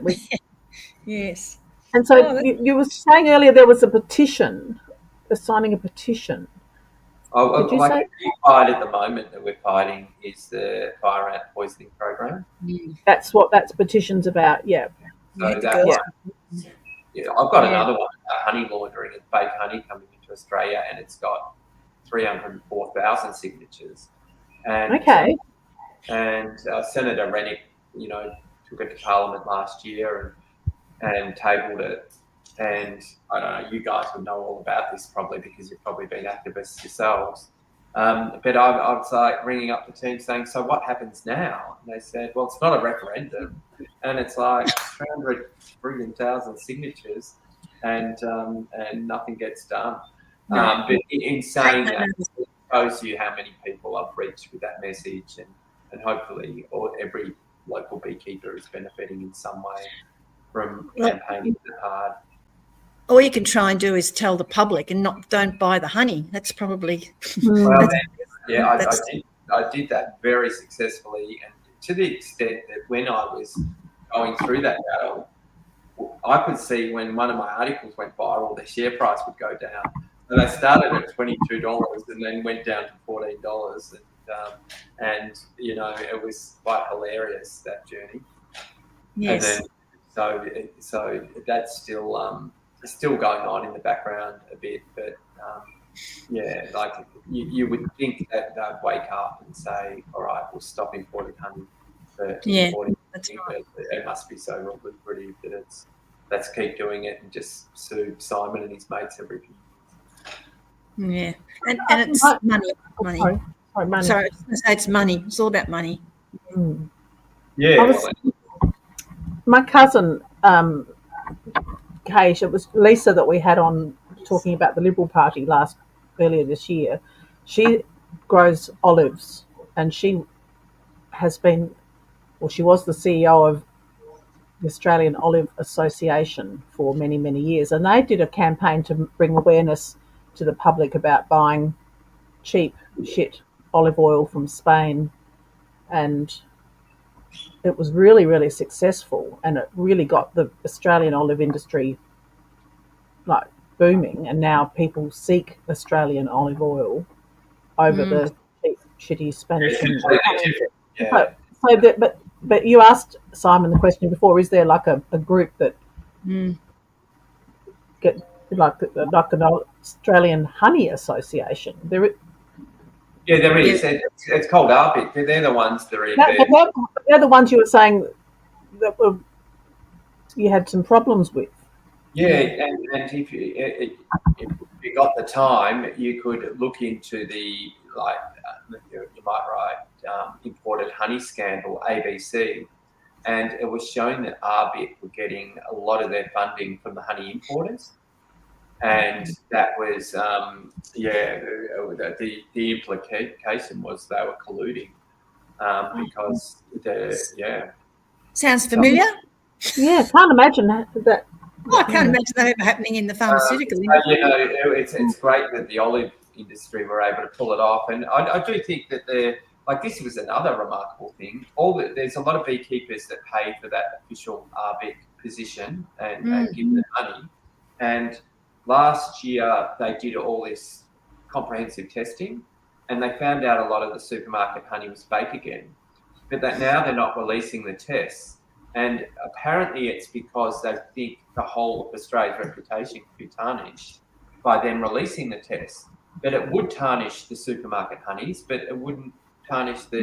yes.
And so you were saying earlier there was a petition, signing a petition.
Did you say? The fight at the moment that we're fighting is the fire ant poisoning program.
That's what petition's about. Yeah.
So I've got another one, honey laundering and fake honey coming into Australia, and it's got 304,000 signatures. And Senator Rennick, took it to Parliament last year and tabled it. And I don't know, you guys would know all about this probably because you've probably been activists yourselves. But I was like ringing up the team saying, so what happens now? And they said, well, it's not a referendum. And it's like 300,000 signatures and nothing gets done. But in saying that, it shows you how many people I've reached with that message, and hopefully every local beekeeper is benefiting in some way from campaigning hard.
All you can try and do is tell the public and don't buy the honey. That's probably.
I did that very successfully, and to the extent that when I was going through that battle, I could see when one of my articles went viral, the share price would go down. And I started at $22 and then went down to $14, and it was quite hilarious, that journey.
Yes.
And then so that's still going on in the background a bit, but like you would think that they'd wake up and say, all right, we'll stop importing honey.
That's right.
It must be so lucrative that let's keep doing it and just sue Simon and his mates every few years.
Yeah, and it's money.
Sorry, money.
Sorry, I was going to say it's money. It's all about money.
Yeah.
My cousin, Kate, it was Lisa that we had on talking about the Liberal Party earlier this year. She grows olives, and she was the CEO of the Australian Olive Association for many, many years, and they did a campaign to bring awareness to the public about buying cheap shit olive oil from Spain, and it was really, really successful, and it really got the Australian olive industry like booming, and now people seek Australian olive oil over the cheap shitty Spanish.
Yeah.
But you asked Simon the question before: is there like a group that get like an Australian Honey Association?
Yeah, there is. It's called ARBIC. They're the ones that are in there.
They're the ones you were saying that you had some problems with.
Yeah, and if you got the time, you could look into the you might write imported honey scandal, ABC, and it was shown that ARBIC were getting a lot of their funding from the honey importers, and that was the implication was they were colluding because
Sounds familiar.
Yeah, can't imagine that.
I can't imagine that ever happening in the pharmaceutical industry.
It's great that the olive industry were able to pull it off, and I do think that this was another remarkable thing. There's a lot of beekeepers that pay for that official ARBIC position and give them money. And last year they did all this comprehensive testing, and they found out a lot of the supermarket honey was fake again. But that now they're not releasing the tests. And apparently it's because they think the whole of Australia's reputation could be tarnished by them releasing the tests. But it would tarnish the supermarket honeys, but it wouldn't tarnish the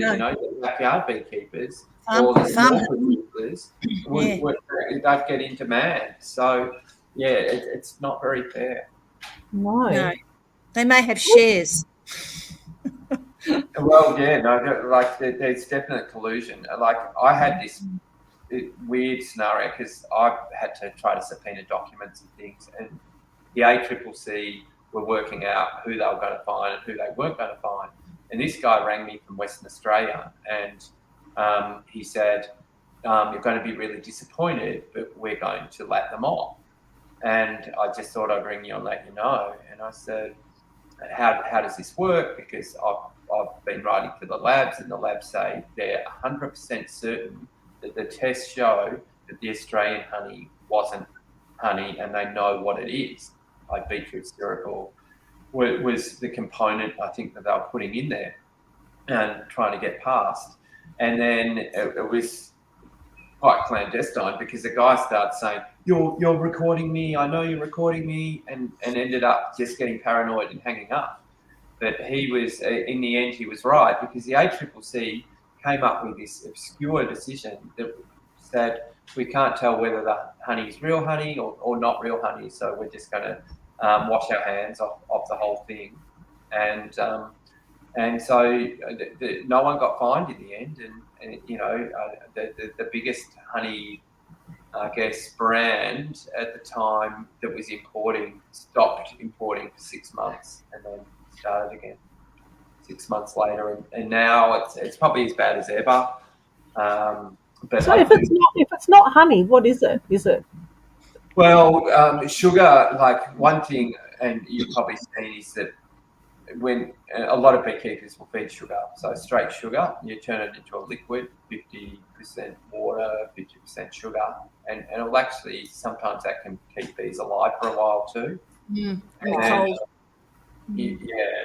backyard beekeepers or the small producers. They'd get into mad. So it's not very fair.
No.
They may have shares.
Well, there's definite collusion. Like I had this weird scenario because I had to try to subpoena documents and things, and the ACCC were working out who they were going to find and who they weren't going to find. And this guy rang me from Western Australia, and he said, "You're going to be really disappointed, but we're going to let them off." And I just thought I'd ring you and let you know. And I said, "How does this work?" Because I've been writing to the labs, and the labs say they're 100% certain that the tests show that the Australian honey wasn't honey, and they know what it is. Like beetroot syrup was the component I think that they were putting in there and trying to get past. And then it was quite clandestine because the guy started saying, "You're recording me. I know you're recording me," and ended up just getting paranoid and hanging up. But he was, in the end, he was right because the ACCC came up with this obscure decision that said we can't tell whether the honey is real honey or not real honey, so we're just going to wash our hands off the whole thing. And so no one got fined in the end, and the biggest honey, I guess, brand at the time that was importing stopped importing for 6 months and then started again 6 months later, and now it's probably as bad as ever. But
so if it's not honey, what is it? Is it?
Well, sugar. Like one thing, and you've probably seen, is that when a lot of beekeepers will feed sugar, so straight sugar, you turn it into a liquid, 50% water, 50% sugar, and it'll actually sometimes that can keep bees alive for a while too.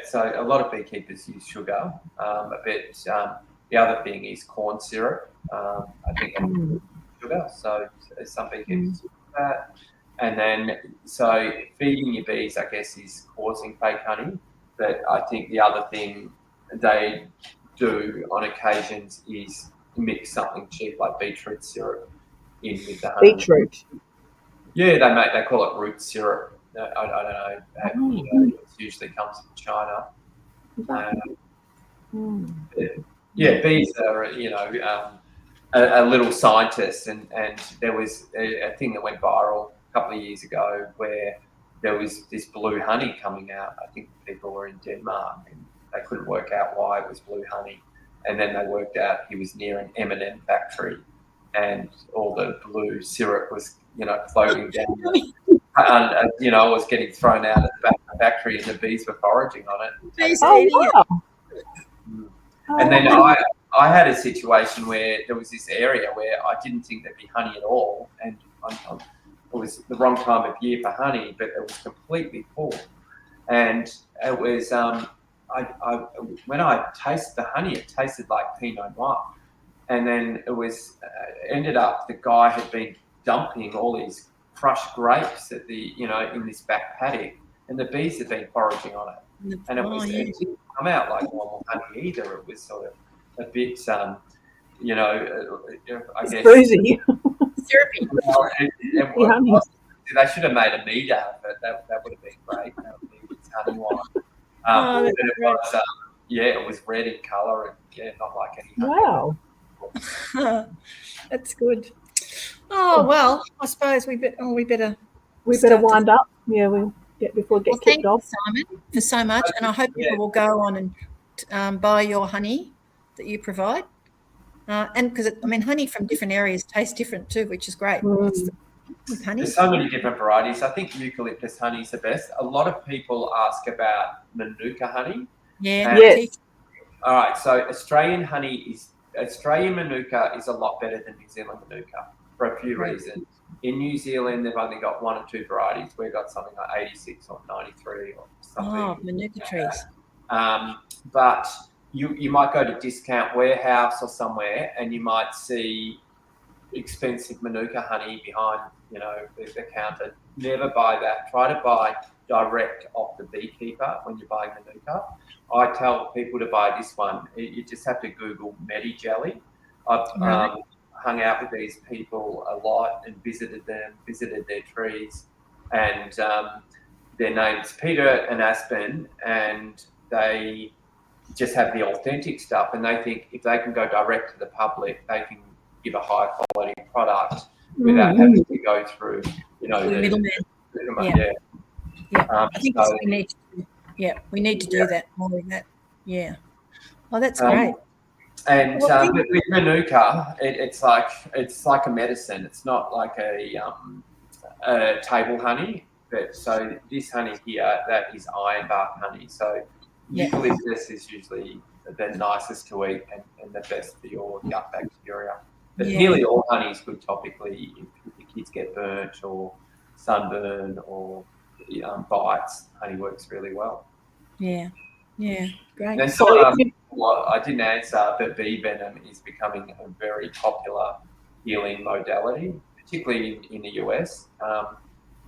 So a lot of beekeepers use sugar, but the other thing is corn syrup. I think sugar. So some beekeepers use that, and then so feeding your bees, I guess, is causing fake honey. But I think the other thing they do on occasions is mix something cheap like beetroot syrup in with the honey.
Beetroot.
Yeah, they call it root syrup. I don't know. It usually comes from China. Bees are a little scientist, and there was a thing that went viral a couple of years ago where there was this blue honey coming out. I think people were in Denmark and they couldn't work out why it was blue honey, and then they worked out he was near an M&M factory, and all the blue syrup was floating down. Was getting thrown out at the back of the factory, and the bees were foraging on it.
Wow.
And then I had a situation where there was this area where I didn't think there'd be honey at all, and it was the wrong time of year for honey, but it was completely full. And it was, I when I tasted the honey, it tasted like Pinot Noir. And then it was ended up the guy had been dumping all these crushed grapes at in this back paddock, and the bees had been foraging on it. And it didn't come out like normal honey either. It was sort of a bit, I guess.
Boozy.
Syrupy.
They should have made a mead out of it. That would have been great. That would be honey wine. It was red in colour and not like any honey.
Wow.
That's good. Oh well, I suppose we better
wind up. Yeah, before we get kicked off.
Thank you, Simon, for so much, and I hope people will go on and buy your honey that you provide. And because honey from different areas tastes different too, which is great. With honey.
There's so many different varieties. I think eucalyptus honey is the best. A lot of people ask about Manuka honey.
Yeah.
Yes.
All right. So Australian Manuka is a lot better than New Zealand Manuka for a few reasons. In New Zealand, they've only got 1 or 2 varieties. We've got something like 86 or 93 or something.
Oh, Manuka trees.
But you might go to Discount Warehouse or somewhere and you might see expensive Manuka honey behind, the counter. Never buy that. Try to buy direct off the beekeeper when you're buying Manuka. I tell people to buy this one. You just have to Google Medi Jelly. I've hung out with these people a lot and visited their trees, and their name's Peter and Aspen, and they just have the authentic stuff, and they think if they can go direct to the public, they can give a high quality product without having to go through, the
middleman. I think we need to do that more than that. Yeah. Oh, that's great.
And with Manuka, it's like a medicine. It's not like a table honey. So this honey here, that is ironbark honey. So eucalyptus is usually the nicest to eat and the best for your gut bacteria. But nearly all honey is good topically if the kids get burnt or sunburn or bites. Honey works really well.
Yeah, great.
And so I didn't answer, but bee venom is becoming a very popular healing modality, particularly in the US.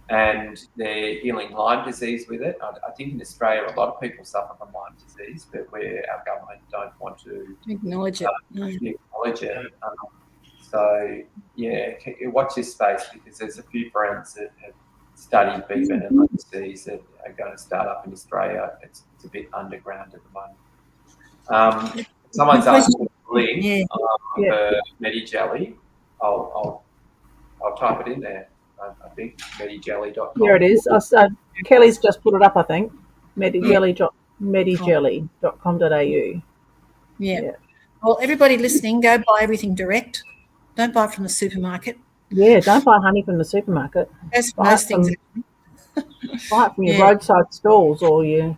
And they're healing Lyme disease with it. I think in Australia, a lot of people suffer from Lyme disease, but our government don't want to
acknowledge it.
So, watch this space because there's a few friends that have studied bee venom overseas that are going to start up in Australia. It's a bit underground at the moment. Someone's asking for the link for Medi Jelly. I'll type it in there. I think medijelly.com.
Here it is. Kelly's just put it up, I think. medijelly.com.au.
Yeah. Well, everybody listening, go buy everything direct. Don't buy it from the supermarket.
Yeah, don't buy honey from the supermarket.
That's most things.
Buy it from your roadside stalls or your...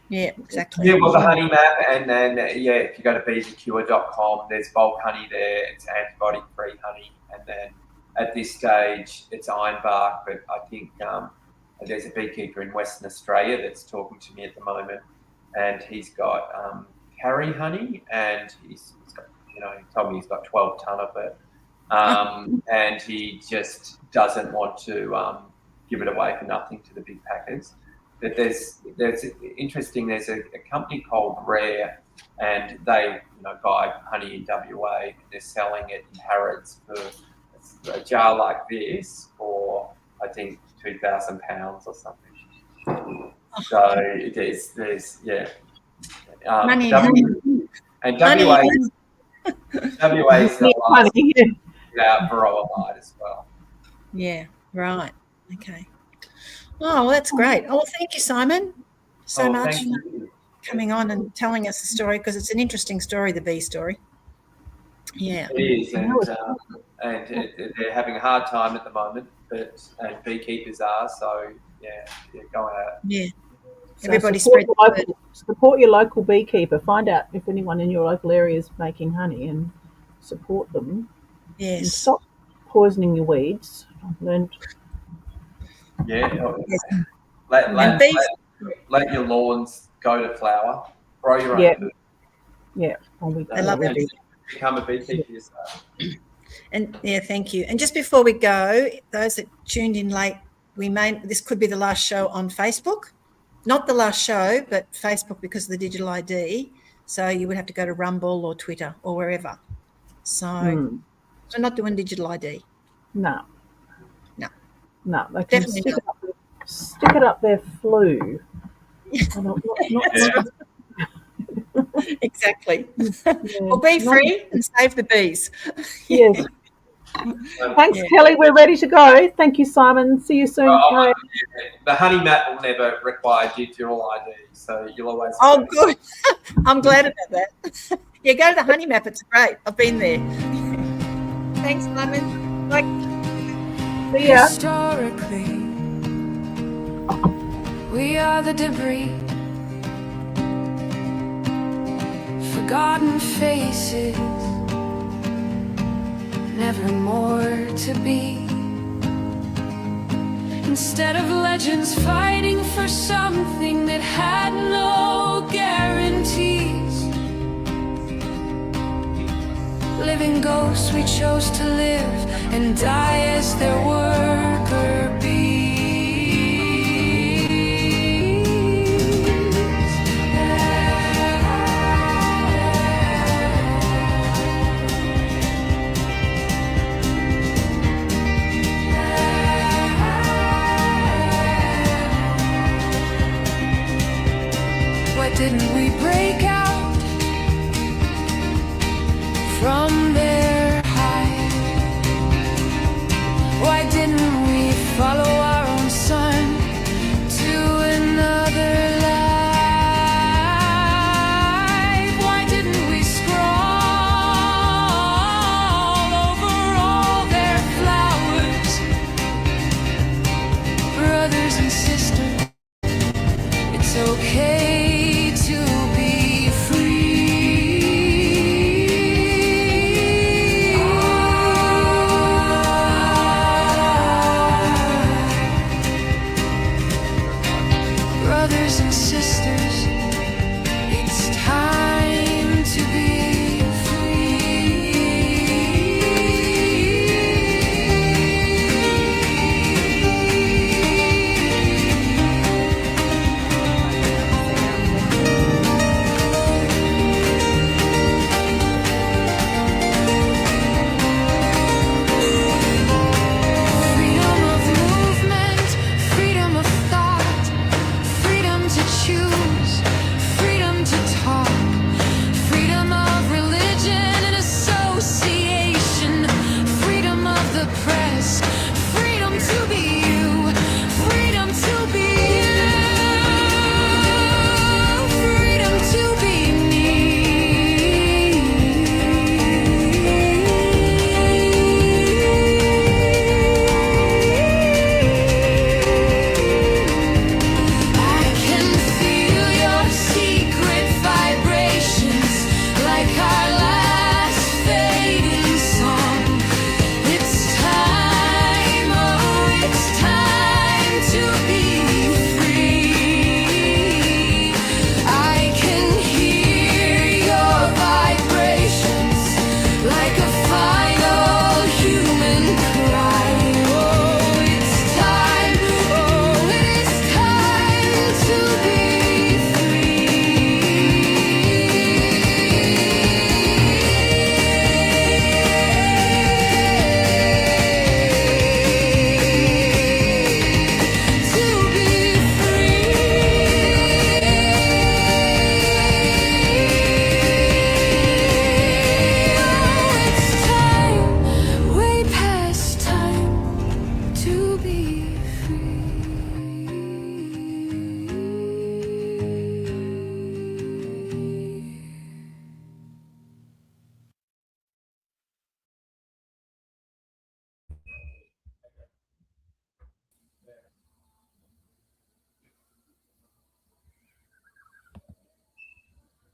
Yeah, exactly.
Yeah, well, the honey map, and then, if you go to beesandcure.com, there's bulk honey there. It's antibiotic-free honey. And then at this stage, it's ironbark, but I think there's a beekeeper in Western Australia that's talking to me at the moment, and he's got carry honey, and he's got, he told me he's got 12 ton of it. And he just doesn't want to give it away for nothing to the big packers. But there's interesting. There's a company called Rare, and they buy honey in WA, and they're selling it in Harrods for a jar like this for I think £2,000 or something. So there's
money.
And WA is the last without varroa mite as well.
Yeah, right. Okay. Oh, well, that's great. Oh, well, thank you, Simon, so much for coming on and telling us the story, because it's an interesting story, the bee story. Yeah.
It is, and they're having a hard time at the moment, and beekeepers are, so go out.
Yeah.
So
everybody
support your local beekeeper. Find out if anyone in your local area is making honey and support them.
Yes.
And stop poisoning your weeds. I've learned.
Yeah. Let your lawns go to flower. grow your own
Yeah.
food.
Yeah. Oh,
I love
And
it.
become a beekeeper yourself.
And yeah, thank you. And just before we go, those that tuned in late, this could be the last show on Facebook. Not the last show, but Facebook because of the digital ID. So you would have to go to Rumble or Twitter or wherever. So I'm not doing digital ID.
No.
No.
No. They can
Definitely
stick it up their flue. Not,
Yeah.
Exactly.
yeah,
Well, be free and save the bees.
Yes. Thanks, Kelly. We're ready to go. Thank you, Simon. See you soon, Kate.
The honey mat will never require digital ID, so you'll always.
Oh, good. I'm glad about that. Yeah, go to the honey map. It's great. I've been there. Thanks, Simon. Like,
see ya.
Historically, we are the debris, forgotten faces, never more to be. Instead of legends fighting for something that had no guarantees, living ghosts we chose to live and die as their worker bees. Why didn't we break out from their hive? Why didn't we follow our own sun to another life? Why didn't we scroll over all their flowers? Brothers and sisters, it's okay to be free. Brothers and sisters, it's time to be freedom of movement, freedom of thought, freedom to choose, freedom to talk, freedom of religion and association, freedom of the press, freedom to be you, freedom to be you, freedom to be me. I can feel your secret vibrations like our last fading song. It's time, oh, it's time to be free. I can hear your vibrations like a final human cry. Oh, it's time to be way past time to be free.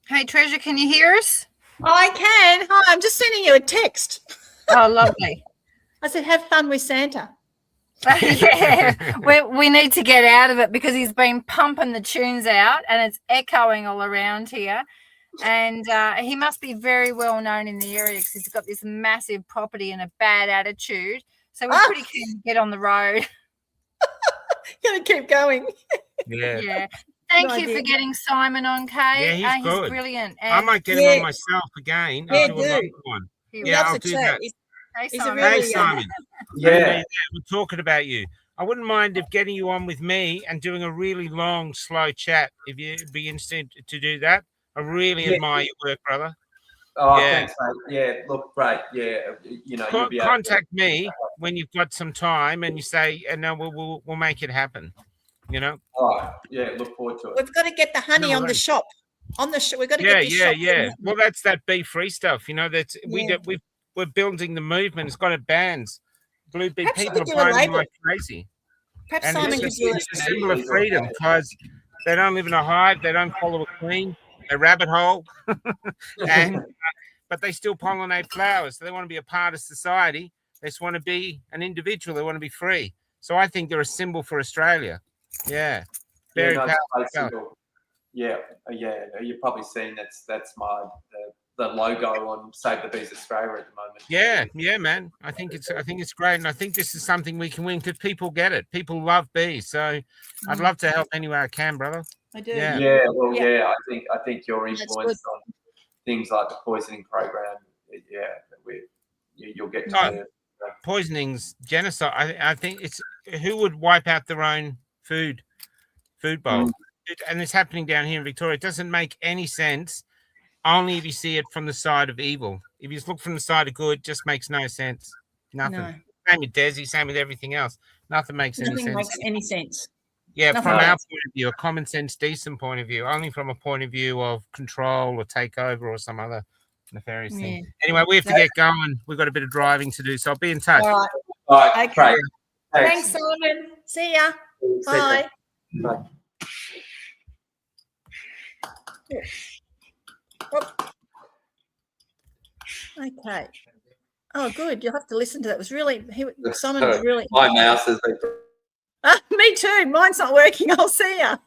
Hey, Treasure, can you hear us?
I can. Hi, I'm just sending you a text.
Oh, lovely.
I said, have fun with Santa.
Yeah, we need to get out of it because he's been pumping the tunes out and it's echoing all around here. And he must be very well known in the area because he's got this massive property and a bad attitude. So we're pretty keen to get on the road.
Gonna keep going.
Yeah. Yeah. Thank you for getting Simon on, Kay.
Yeah, he's good.
Brilliant.
I might get him on myself again.
Yeah,
I'll do a long one.
Yeah,
I'll do that.
He's
Simon.
a really,
Hey, Simon.
Yeah.
We're talking about you. I wouldn't mind if getting you on with me and doing a really long, slow chat. If you'd be interested to do that, I really admire your work, brother.
Oh, thanks, mate. Yeah, look, great. Yeah, you know, you'll be
contact me when you've got some time, and you say, "And no, we'll make it happen." You know.
All right. Yeah, look forward to it.
We've got to get the honey on the shop. On the shop, we've got to get this shop.
Yeah. Well, that's that beef free stuff. You know, that's we're building the movement. It's got it bans. Blue bee people are buying like crazy.
Perhaps
And
Simon could do
it's a symbol of freedom because they don't live in a hive, they don't follow a queen, a rabbit hole, but they still pollinate flowers. So they want to be a part of society. They just want to be an individual. They want to be free. So I think they're a symbol for Australia. Yeah, very powerful.
Yeah. You've probably seen that's my the logo on Save the Bees Australia at the moment.
Yeah, man. I think it's great, and I think this is something we can win because people get it. People love bees, so I'd love to help any way I can, brother.
I do.
Yeah.
I think your influence on things like the poisoning program. You'll get to
poisonings, genocide. I think it's who would wipe out their own food bowl, and it's happening down here in Victoria. It doesn't make any sense. Only if you see it from the side of evil. If you just look from the side of good, just makes no sense. Nothing. No. Same with Desi, same with everything else. Nothing makes any sense.
Nothing makes any sense.
Yeah, from our point of view, a common sense, decent point of view, only from a point of view of control or takeover or some other nefarious thing. Anyway, we have to get going. We've got a bit of driving to do, so I'll be in touch.
All right.
Okay. Thanks, Simon. See ya. Bye.
Bye.
Okay. Oh, good. You'll have to listen to that. It was really Simon was really.
My mouse has been.
Me too. Mine's not working. I'll see ya.